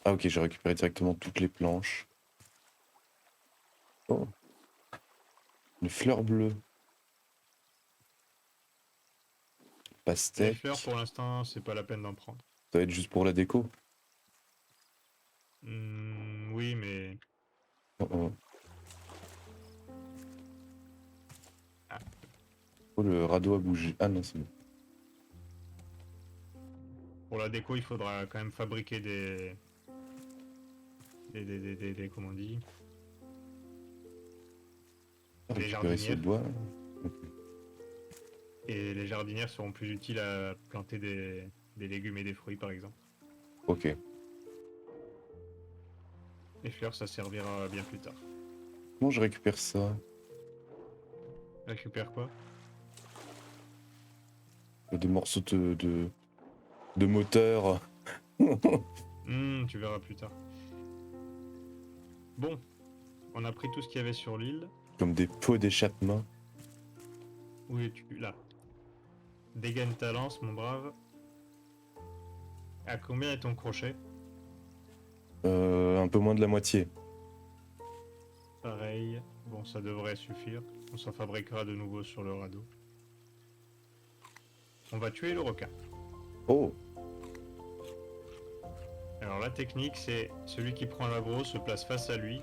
Ah ok, j'ai récupéré directement toutes les planches. Oh, une fleur bleue. Les fleurs, Pastèque. pour l'instant, c'est pas la peine d'en prendre. Ça va être juste pour la déco. Oui, mais Oh, oh. ah, Oh, le radeau a bougé. Ah non, c'est bon. pour la déco, il faudra quand même fabriquer comment on dit, des Récupérer ce jardinières. bois. Et les jardinières seront plus utiles à planter des légumes et des fruits, par exemple. Ok. Les fleurs, ça servira bien plus tard. Comment je récupère ça? Récupère quoi? Des morceaux de moteur. Tu verras plus tard. Bon, on a pris tout ce qu'il y avait sur l'île. Comme des pots d'échappement. Où es-tu? Là. Dégaine ta lance, mon brave. À combien est ton crochet? Un peu moins de la moitié. Pareil. Bon, ça devrait suffire. On s'en fabriquera de nouveau sur le radeau. On va tuer le requin. Oh, Alors la technique, c'est celui qui prend l'aggro se place face à lui.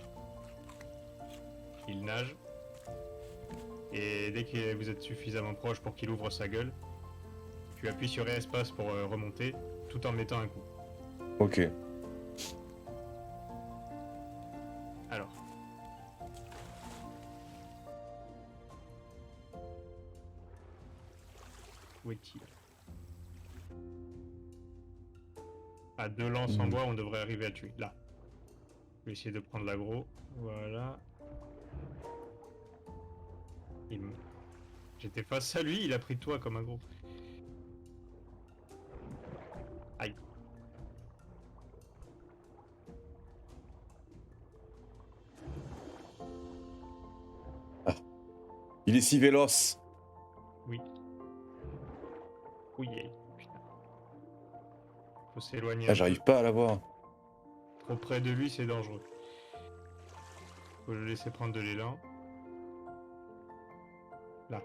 Il nage. Et dès que vous êtes suffisamment proche pour qu'il ouvre sa gueule, tu appuies sur espace pour remonter, tout en mettant un coup. ok. Alors. Où est-il? À 2 lances en bois, on devrait arriver à tuer. Là. Je vais essayer de prendre l'aggro. Voilà. J'étais face à lui, il a pris toi comme aggro. Aïe. Ah. Il est si véloce. Oui. Oui, putain. Faut s'éloigner Ah, un peu. j'arrive pas à l'avoir. Trop près de lui, c'est dangereux. Faut le laisser prendre de l'élan. Là.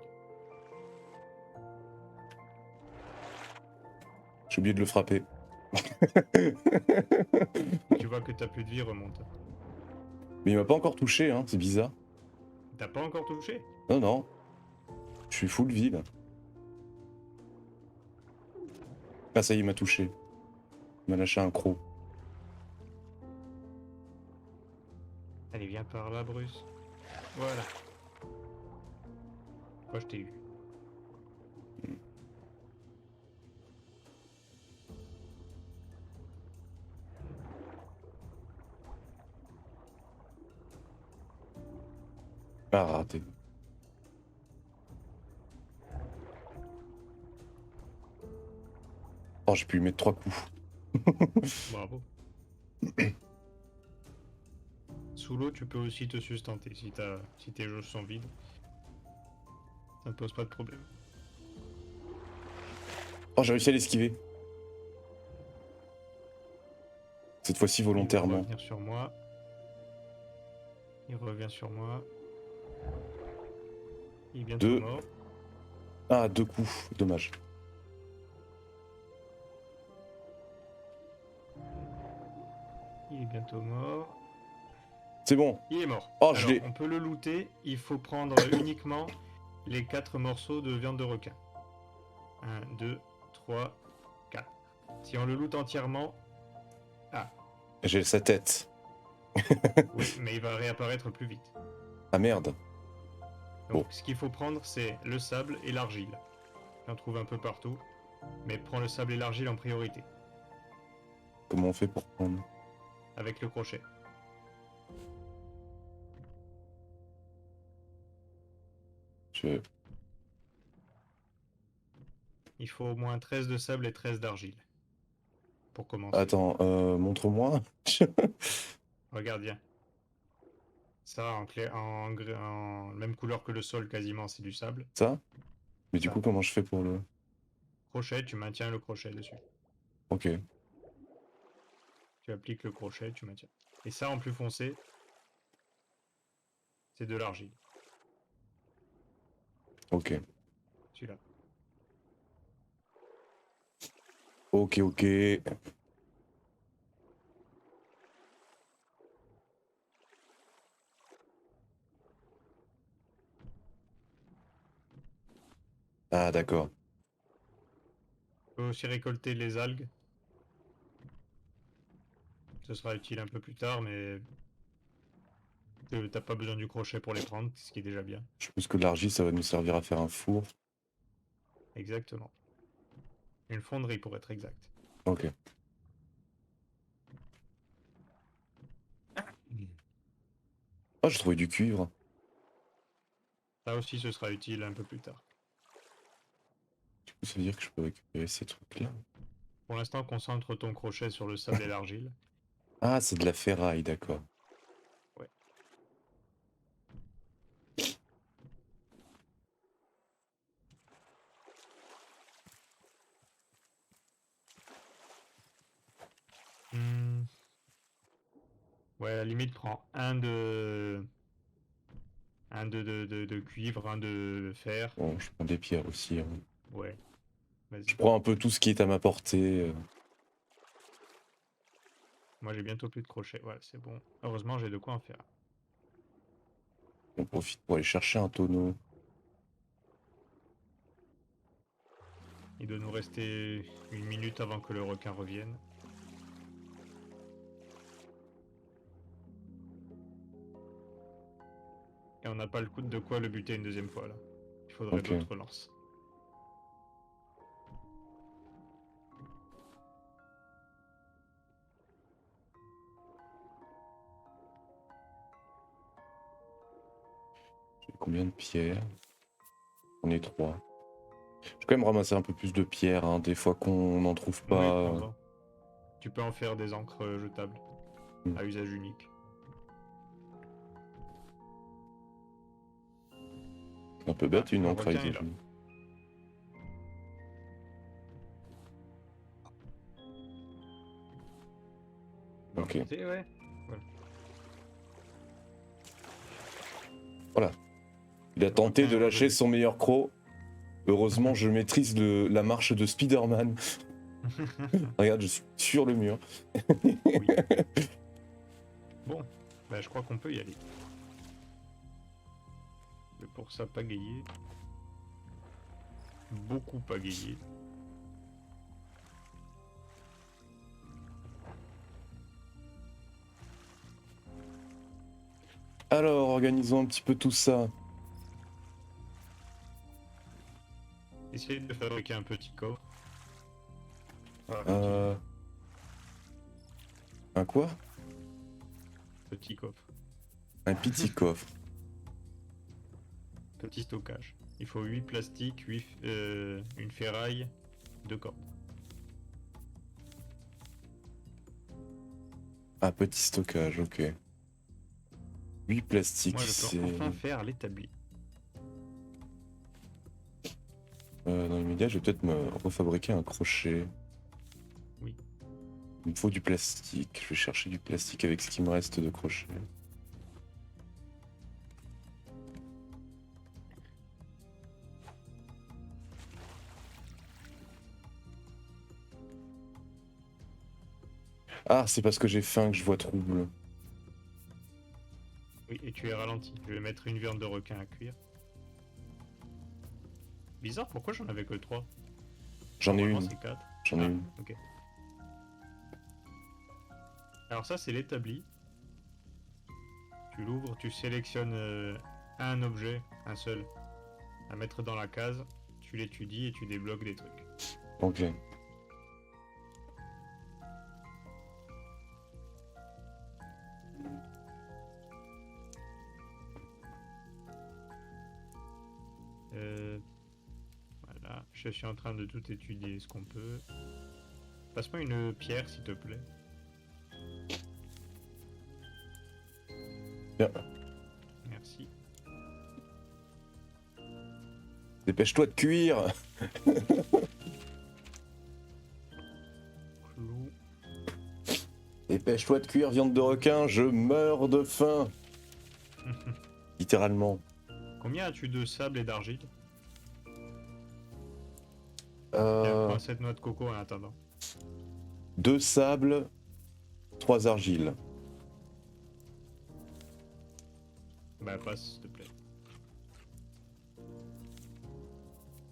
J'ai oublié de le frapper. Tu vois que t'as plus de vie, remonte. Mais il m'a pas encore touché, hein, c'est bizarre. T'as pas encore touché? Non, non. Je suis full vie là. Ah, ça y est, il m'a touché. Il m'a lâché un croc. Allez, viens par là, Bruce. Voilà. Moi, je t'ai eu. Ah, raté. Oh, j'ai pu lui mettre 3 coups. Bravo. Sous l'eau, tu peux aussi te sustenter si tes jauges sont vides. Ça ne pose pas de problème. Oh, j'ai réussi à l'esquiver. Cette fois-ci Il va volontairement. revenir sur moi. Il revient sur moi. Il est bientôt Deux. mort. Ah, 2 coups. Dommage. Il est bientôt mort. C'est bon. Il est mort. Oh, je Alors, l'ai. on peut le looter. Il faut prendre uniquement les 4 morceaux de viande de requin. 1, 2, 3, 4. Si on le loot entièrement... Ah, J'ai sa tête. oui, mais il va réapparaître plus vite. Ah merde. Donc, Bon. ce qu'il faut prendre, c'est le sable et l'argile. J'en trouve un peu partout. Mais prends le sable et l'argile en priorité. Comment on fait pour prendre? Avec le crochet. Je... Il faut au moins 13 de sable et 13 d'argile. Pour commencer. Attends, montre-moi. Regarde bien. Ça, en même couleur que le sol, quasiment, c'est du sable. Ça? Mais du Ça. coup, comment je fais pour le... Crochet, tu maintiens le crochet dessus. Ok. Tu appliques le crochet, tu maintiens. Et ça, en plus foncé, c'est de l'argile. Ok. Celui-là. Ok, ok. Ah, d'accord. Tu peux aussi récolter les algues. Ce sera utile un peu plus tard, mais t'as pas besoin du crochet pour les prendre, ce qui est déjà bien. Je pense que l'argile, ça va nous servir à faire un four. Exactement. Une fonderie pour être exact. Ok. Ah, j'ai trouvé du cuivre. Ça aussi, ce sera utile un peu plus tard. Du coup, ça veut dire que je peux récupérer ces trucs-là. Pour l'instant, concentre ton crochet sur le sable et l'argile. Ah, c'est de la ferraille, d'accord. Ouais. Hmm. Ouais, à la limite, prends un de cuivre, un de fer. Bon, je prends des pierres aussi, hein. Ouais, Je vas-y. prends un peu tout ce qui est à ma portée. Moi, j'ai bientôt plus de crochets. Voilà, c'est bon. Heureusement, j'ai de quoi en faire. On profite pour aller chercher un tonneau. Il doit nous rester 1 minute avant que le requin revienne. Et on n'a pas le coup de quoi le buter une deuxième fois, là. Il faudrait Ok. d'autres lances. J'ai combien de pierres? On est 3. Je vais quand même ramasser un peu plus de pierres, hein, des fois qu'on n'en trouve Oui, pas. prends-en. Tu peux en faire des encres jetables, Hmm. à usage unique. Un peu Ah, bête, une le encre à requin est usage là. unique. Va Ok. monter, ouais. Voilà. Voilà. Il a Le tenté requin de est lâcher revenu. son meilleur croc. Heureusement, je maîtrise la marche de Spider-Man. Regarde, je suis sur le mur. Oui. Bon, bah je crois qu'on peut y aller. Mais pour ça, pagayer. Beaucoup pagayer. Alors, organisons un petit peu tout ça. Essayez de fabriquer un petit coffre. Voilà, Euh... Un quoi? petit coffre. Un petit coffre. Petit stockage. Il faut 8 plastiques, une ferraille, 2 cordes. Un petit stockage, ok. 8 plastiques, Moi, je c'est... peux enfin faire l'établi. Dans l'immédiat, je vais peut-être me refabriquer un crochet. Oui. Il me faut du plastique. Je vais chercher du plastique avec ce qui me reste de crochet. Ah, c'est parce que j'ai faim que je vois trouble. Oui, et tu es ralenti. Je vais mettre une viande de requin à cuire. Bizarre, pourquoi j'en avais que 3? J'en ai Normalement, une. c'est 4. J'en ai Ah, une. ok. Alors ça, c'est l'établi. Tu l'ouvres, tu sélectionnes un objet, un seul, à mettre dans la case. Tu l'étudies et tu débloques des trucs. Ok. Voilà, je suis en train de tout étudier ce qu'on peut. Passe-moi une pierre, s'il te plaît. Bien. Merci. Dépêche-toi de cuire. Clou. Dépêche-toi de cuire, viande de requin, je meurs de faim. Littéralement. Combien as-tu de sable et d'argile? Tiens, Euh, prends cette noix de coco en attendant. 2 sables, 3 argiles. Bah passe s'il te plaît.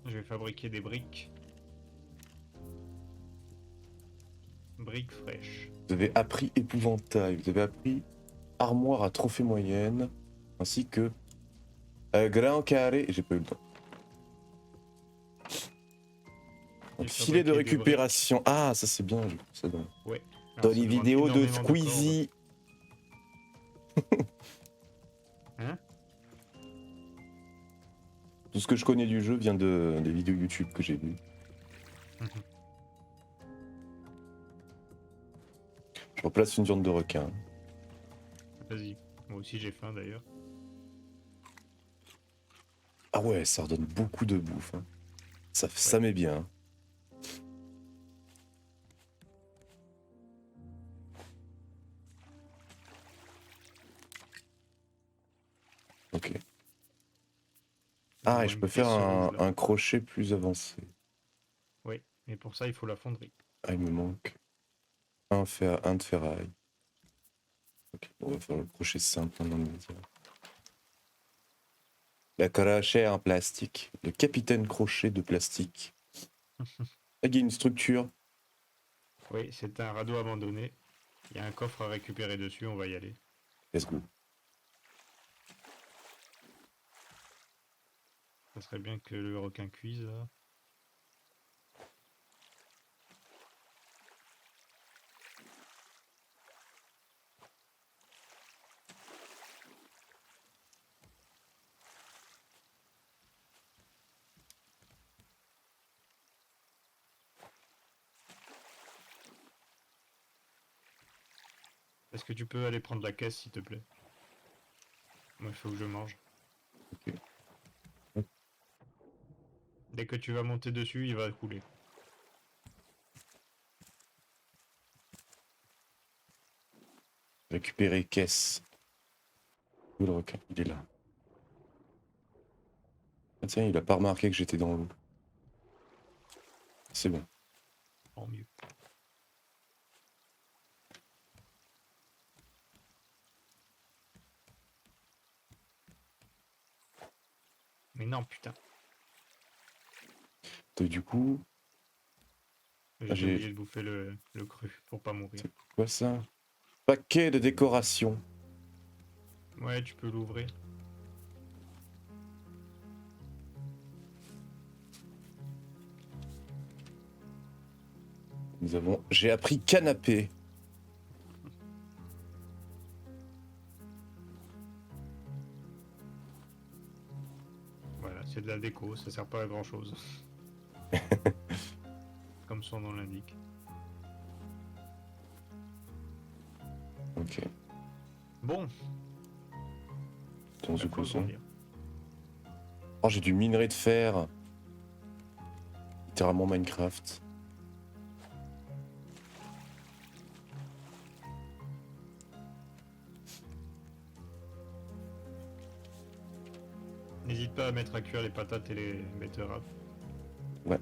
Je vais fabriquer des briques. Briques fraîches. Vous avez appris épouvantail, vous avez appris armoire à trophée moyenne, ainsi que grand carré. J'ai pas eu le temps. J'ai Filet de fabriqué des récupération. Ah, ça c'est bien. Ça donne. Ouais. Dans Alors, ça les demande vidéos de énormément Squeezie. cordes. Hein? Tout ce que je connais du jeu vient des vidéos YouTube que j'ai vues. Je replace une viande de requin. Vas-y. Moi aussi j'ai faim d'ailleurs. Ah ouais, ça redonne beaucoup de bouffe. Hein. Ça met bien. Hein. Ok. Ah, et je peux faire un crochet plus avancé. Oui, mais pour ça il faut la fonderie. Ah, il me manque un de ferraille. Ok, on va faire le crochet simple maintenant. Le crochet en plastique. Le capitaine crochet de plastique. Il y a une structure. Oui, c'est un radeau abandonné. Il y a un coffre à récupérer dessus, on va y aller. Let's go. Ça serait bien que le requin cuise là. Est-ce que tu peux aller prendre la caisse s'il te plaît? Moi il faut que je mange. Ok. Dès que tu vas monter dessus, il va couler. Récupérer caisse. Où le requin? Il est là. Ah tiens, il a pas remarqué que j'étais dans l'eau. C'est bon. Tant mieux. Mais non, putain. Donc, du coup, J'ai oublié de bouffer le cru pour pas mourir. c'est quoi ça? Paquet de décoration. Ouais, tu peux l'ouvrir. J'ai appris canapé. Voilà, c'est de la déco, ça sert pas à grand chose. Comme son nom l'indique. Ok. Bon, Dans il ce faut coup, ça. grandir. Oh, j'ai du minerai de fer. Littéralement Minecraft. N'hésite pas à mettre à cuire les patates et les betteraves. Ouais.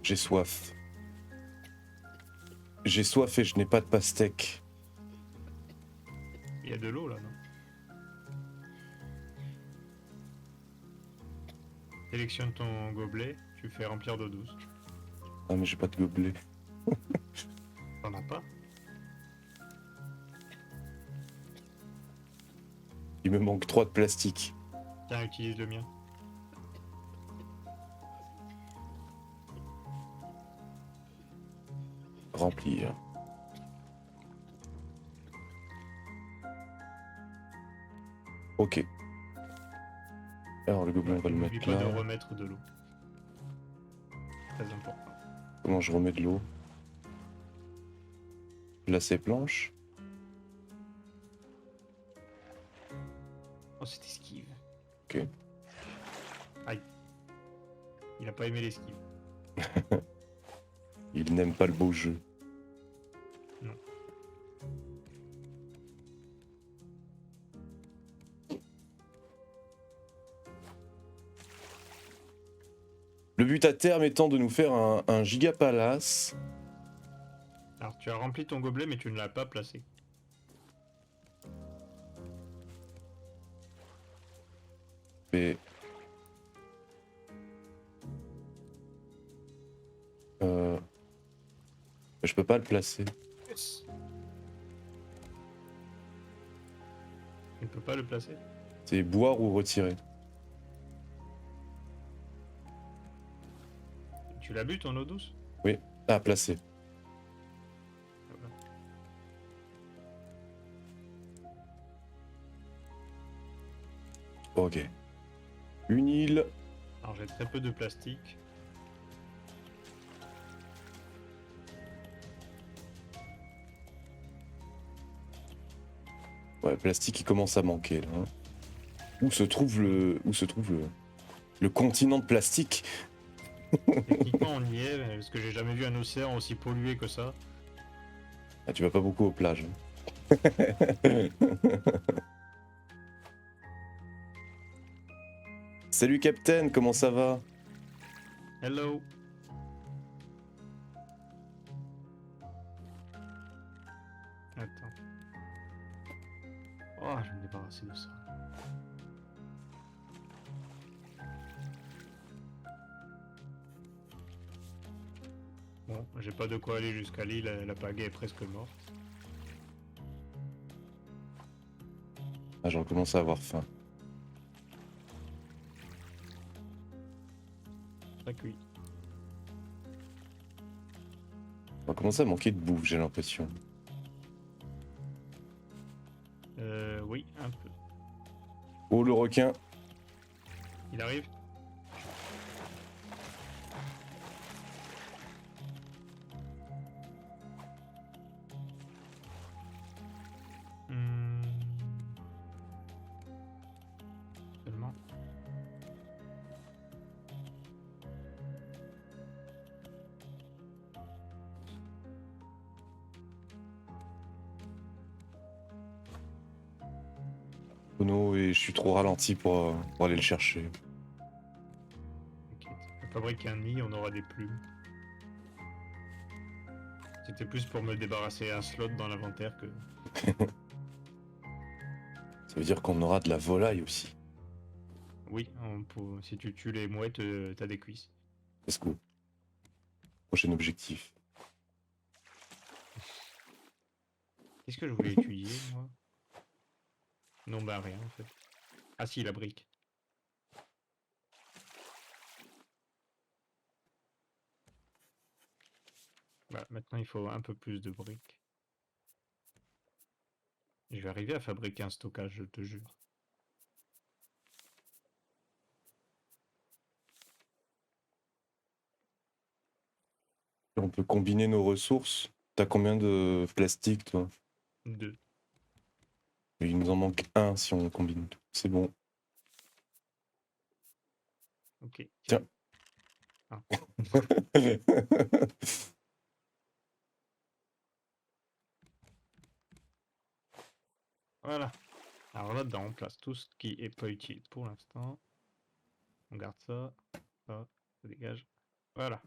J'ai soif. J'ai soif et je n'ai pas de pastèque. Il y a de l'eau là, non? Sélectionne ton gobelet, tu fais remplir d'eau douce. Ah mais j'ai pas de gobelet. T'en as pas? Il me manque 3 de plastique. Tiens, utilise le mien. Remplir. Ok. Alors le gobelet on va le N'oublie mettre pas de là. remettre de l'eau. Très important. Comment je remets de l'eau? Placer planche. Oh, c'est esquive. Ok. Aïe. Il a pas aimé l'esquive. Il n'aime pas le beau jeu. Non. Le but à terme étant de nous faire un giga palace. Alors, tu as rempli ton gobelet, mais tu ne l'as pas placé. Et... Je peux pas le placer. Yes. Tu ne peux pas le placer. C'est boire ou retirer. Tu l'as bu ton eau douce? Ah, placer. Voilà. Ok. Une île. Alors j'ai très peu de plastique. Ouais, plastique qui commence à manquer là. Hein. Où se trouve le continent de plastique? Techniquement on y est, parce que j'ai jamais vu un océan aussi pollué que ça. Ah, tu vas pas beaucoup aux plages. Hein. Salut Captain, comment ça va? Hello. Attends. Oh, je vais me débarrasser de ça. Bon, j'ai pas de quoi aller jusqu'à l'île, la pagaie est presque morte. Ah, j'en commence à avoir faim. Ça cuit. On va commencer à manquer de bouffe, j'ai l'impression. Oui, un peu. Oh, le requin. Il arrive? Hmm. Seulement. Oh non, et je suis trop ralenti pour aller le chercher. T'inquiète. On fabrique un nid, on aura des plumes. C'était plus pour me débarrasser un slot dans l'inventaire que... Ça veut dire qu'on aura de la volaille aussi. Oui, si tu tues les mouettes, t'as des cuisses. Let's go. Prochain objectif. Qu'est-ce que je voulais étudier, moi? Non, bah rien, en fait. Ah si, la brique. Bah, maintenant, il faut un peu plus de briques. Je vais arriver à fabriquer un stockage, je te jure. On peut combiner nos ressources. T'as combien de plastique, toi? 2. Il nous en manque un si on combine tout. C'est bon. Ok. Tiens. Ah. Voilà. Alors là-dedans, on place tout ce qui est pas utile pour l'instant. On garde ça. Ça dégage. Voilà.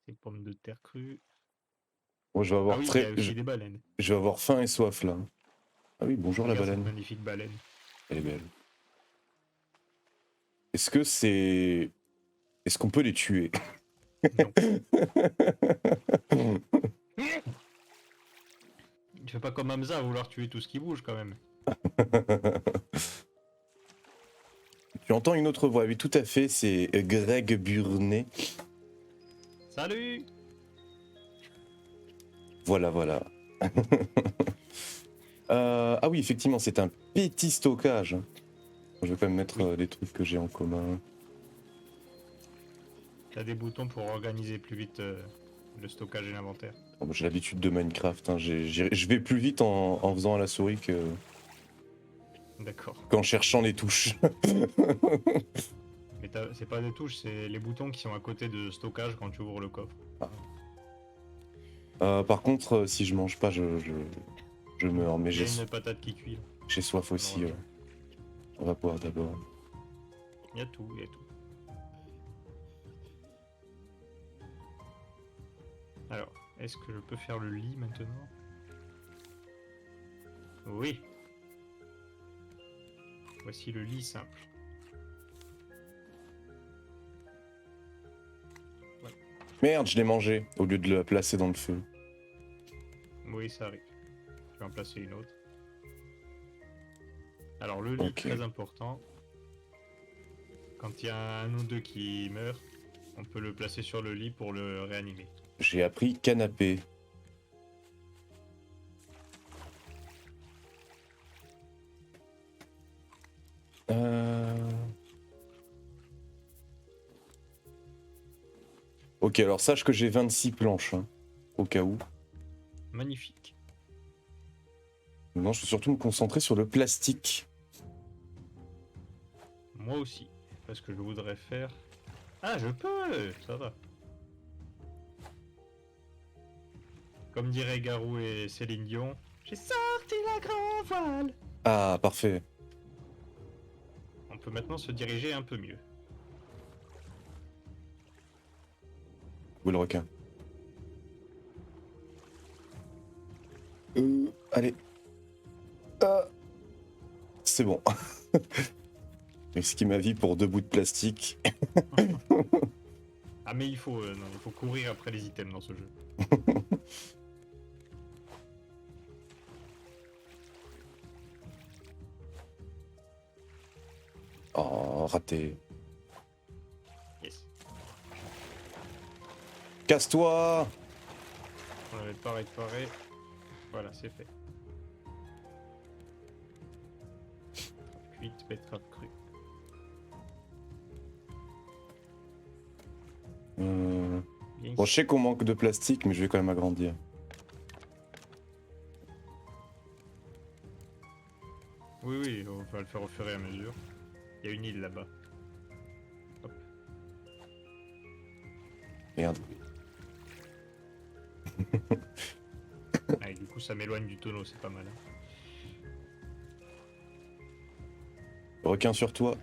C'est pommes de terre crues. Moi, je vais avoir Ah oui, il y a aussi des baleines. je vais avoir faim et soif là. Ah oui, bonjour la Regarde cette baleine. magnifique baleine. Elle est belle. Est-ce que c'est... Est-ce qu'on peut les tuer? Non. Tu fais pas comme Hamza à vouloir tuer tout ce qui bouge quand même. Tu entends une autre voix? Oui, tout à fait, c'est Greg Burnet. Salut! Voilà, voilà. Ah oui, effectivement, c'est un petit stockage. Je vais quand même mettre Oui. les trucs que j'ai en commun. T'as des boutons pour organiser plus vite le stockage et l'inventaire. Bon, bah, j'ai l'habitude de Minecraft, hein. Je vais plus vite en faisant à la souris D'accord. qu'en cherchant les touches. Mais c'est pas des touches, c'est les boutons qui sont à côté de stockage quand tu ouvres le coffre. Par contre, si je mange pas, je meurs. Mais Il y a une patate qui cuit. Là. j'ai soif aussi. Malheureusement. On va boire d'abord. Il y a tout, il y a tout. Alors, est-ce que je peux faire le lit maintenant? Oui. Voici le lit simple. Merde, je l'ai mangé au lieu de le placer dans le feu. Oui, ça arrive. Je vais en placer une autre. Alors, le lit, Ok. très important. Quand il y a un ou deux qui meurent, on peut le placer sur le lit pour le réanimer. J'ai appris canapé. Ok, alors sache que j'ai 26 planches, hein, au cas où. Magnifique. Non, je vais surtout me concentrer sur le plastique. Moi aussi. Parce que je voudrais faire... Ah, je peux. Ça va. Comme dirait Garou et Céline Dion, j'ai sorti la grand voile. Ah, parfait. On peut maintenant se diriger un peu mieux. Où est le requin? Allez. C'est bon. J'ai risqué ma vie pour 2 bouts de plastique. Ah mais il faut, non, il faut courir après les items dans ce jeu. Oh, raté. Yes. Casse-toi! On avait pas réparé. Voilà, c'est fait. Cuite, betterave crue. Bien Bon, ici. je sais qu'on manque de plastique, mais je vais quand même agrandir. Oui, oui, on va le faire au fur et à mesure. Il y a une île là-bas. Hop. Merde. Ah, et du coup, ça m'éloigne du tonneau, c'est pas mal. Hein. Requin sur toi.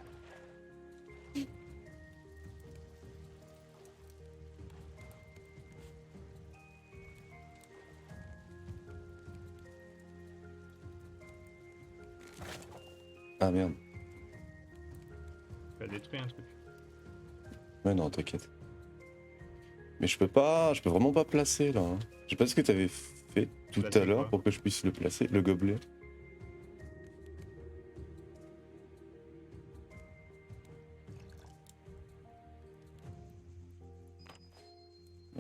Ah merde. Tu as détruit un truc. Ouais, non, t'inquiète. Mais je peux vraiment pas placer là. Hein. Je sais pas ce que t'avais fait tout Placer à l'heure quoi? pour que je puisse le placer, le gobelet.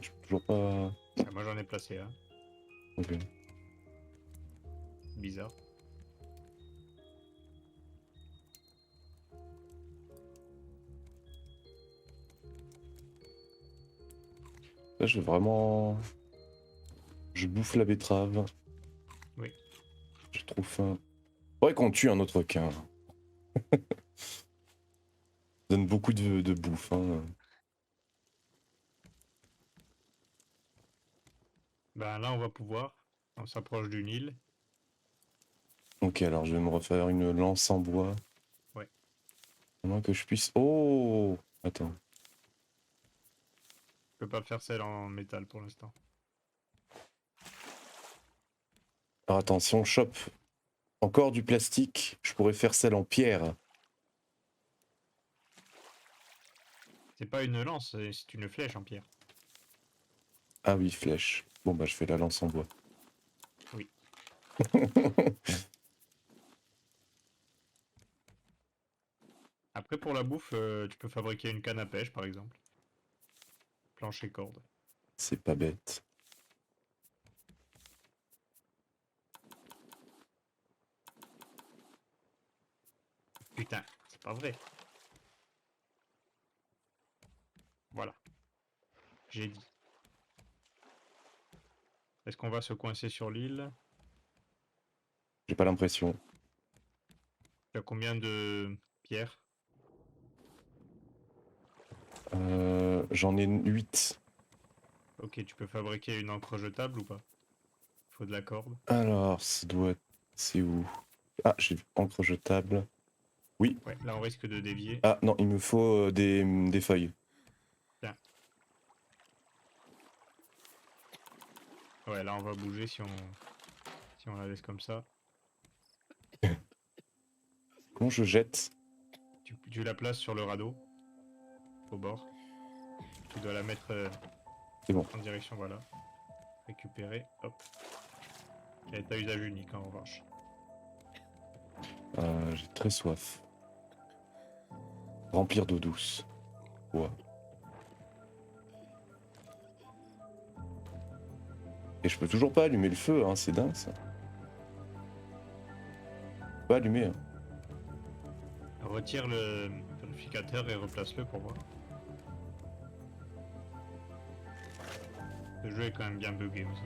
Je peux toujours pas. Ah, moi j'en ai placé un. Ok. Bizarre. Là, je vais vraiment. Je bouffe la betterave. Oui. J'ai trop faim. Faudrait qu'on tue un autre requin. Donne beaucoup de bouffe. Hein. Ben là, on va pouvoir. On s'approche d'une île. Ok, alors je vais me refaire une lance en bois. Ouais. À moins que je puisse. Oh! Attends. Je peux pas faire celle en métal pour l'instant. Alors attends, si on chope encore du plastique, je pourrais faire celle en pierre. C'est pas une lance, c'est une flèche en pierre. Ah oui, flèche. Bon bah je fais la lance en bois. Oui. Après, pour la bouffe, tu peux fabriquer une canne à pêche par exemple. Planche et corde. C'est pas bête. Putain, pas vrai. Voilà. J'ai dit. Est-ce qu'on va se coincer sur l'île? J'ai pas l'impression. Tu as combien de pierres? J'en ai 8. Ok, tu peux fabriquer une encre jetable ou pas? Faut de la corde. Alors, ça doit être... C'est où? Ah, j'ai vu. Encre jetable. Oui. Ouais, là on risque de dévier. Ah non, il me faut des feuilles. Ouais, là on va bouger si on la laisse comme ça. Comment je jette? Tu la places sur le radeau, au bord. Tu dois la mettre C'est bon. en direction, voilà. Récupérer, hop. Qui est à usage unique en revanche. J'ai très soif. Remplir d'eau douce. Ouais. Et je peux toujours pas allumer le feu, hein, c'est dingue ça. Pas allumer. Hein. Retire le purificateur et replace-le pour voir. Le jeu est quand même bien buggé aussi.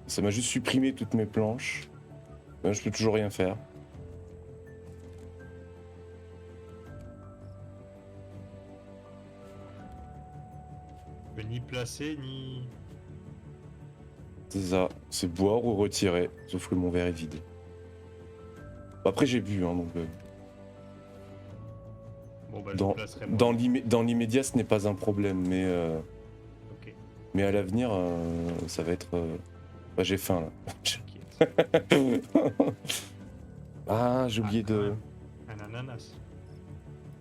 Ça m'a juste supprimé toutes mes planches. Je peux toujours rien faire. Je peux ni placer ni... C'est ça, c'est boire ou retirer. Sauf que mon verre est vide. Après j'ai bu, hein, donc... Bon bah je le placerai moi. Dans l'immédiat ce n'est pas un problème, Ok, mais à l'avenir ça va être... Bah, j'ai faim là. t'inquiète. Ah, j'ai oublié de... Un ananas.